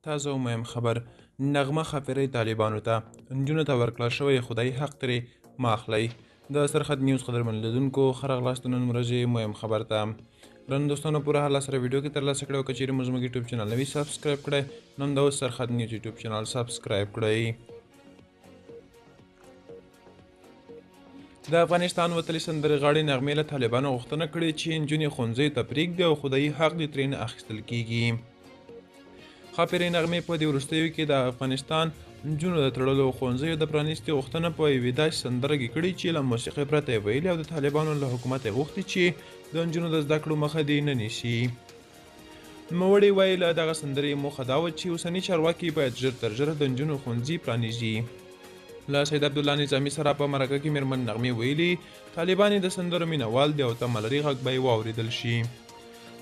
تازه او مهم خبر نغمه ښاپیرۍ طالبانو ته نجونو ته ورکړل شوی خدایي حق ترې مه اخلئ. د سرحد نیوز قدرمن لیدونکو ښه راغلاست نن ورځې مهم خبر ته. درنو دوستانو پوره حاله سره ویډیو کې ترلاسه کړی او که چیرې مو زموږ یوټیوب چینل نوي سبسکرایب کړی نو همدا اوس سرحد نیوز یوټیوب چینل سبسکرایب کړئ. د افغانستان وتلې سندرغاړې نغمې له طالبانو غوښتنه کړې چې نجونې ښوونځیو ته پرېږدي او خدایي حق دې ترې نه اخیستل کیږي. ښاپیرۍ نغمې په دې وروستیو کې د افغانستان نجونو د تړلو ښوونځیو د پرانیستي غوښتنه په یوې داسې سندره کې کړې چې له موسیقۍ پرته یې ویلې او د طالبانو له حکومت یې غوښتي چې د نجونو د زده کړو مخه دې نه نیسي. نوموړې وایي له دغه سندرې موخه دا وه چې اوسني چارواکي باید ژر تر ژره د نجونو ښوونځي پرانیزي. له سید عبدالله نظامي سره په مرکه کې میرمن نغمې ویلي طالبان د سندرو مینوال دي او تمه لري غږ به یې واورېدل شي.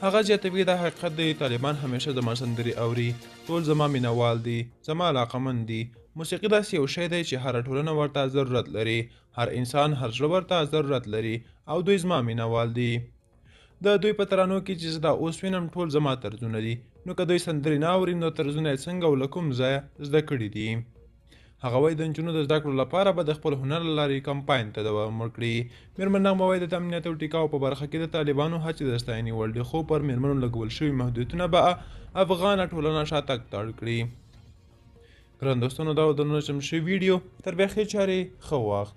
هغه زیاتوي دا حقیقت دی طالبان همیشه زما سندرې اوري، ټول زما مینوال دي، زما علاقمند دي. موسیقي داسې یو شی دی چې هره ټولنه ورته ضرورت لري، هر انسان هر زړه ورته ضرورت لري او دوی زما مینوال دي. د دوی په ترانو کې چې زه دا اوس وینم ټول زما طرزونه دي، نو که دوی سندرې نه اوري نو طرزونه یې څنګه او له کوم ځایه زده کړي دي. هغه وایي د نجونو د زده کړو لپاره به د خپل هنر له لارې کمپاین ته دوام ورکړي. میرمن نغمه وایي د امنیت او ټیکاو په برخه کې د طالبانو هڅې د ستاینې وړ دي، خو پر میرمنو لګول شوي محدودیتونه به افغانه ټولنه شاتګ تاړ کړي. ګران دوستانو دا و د نن شوی ویډیو تر بیا ښې چارې ښه وخت.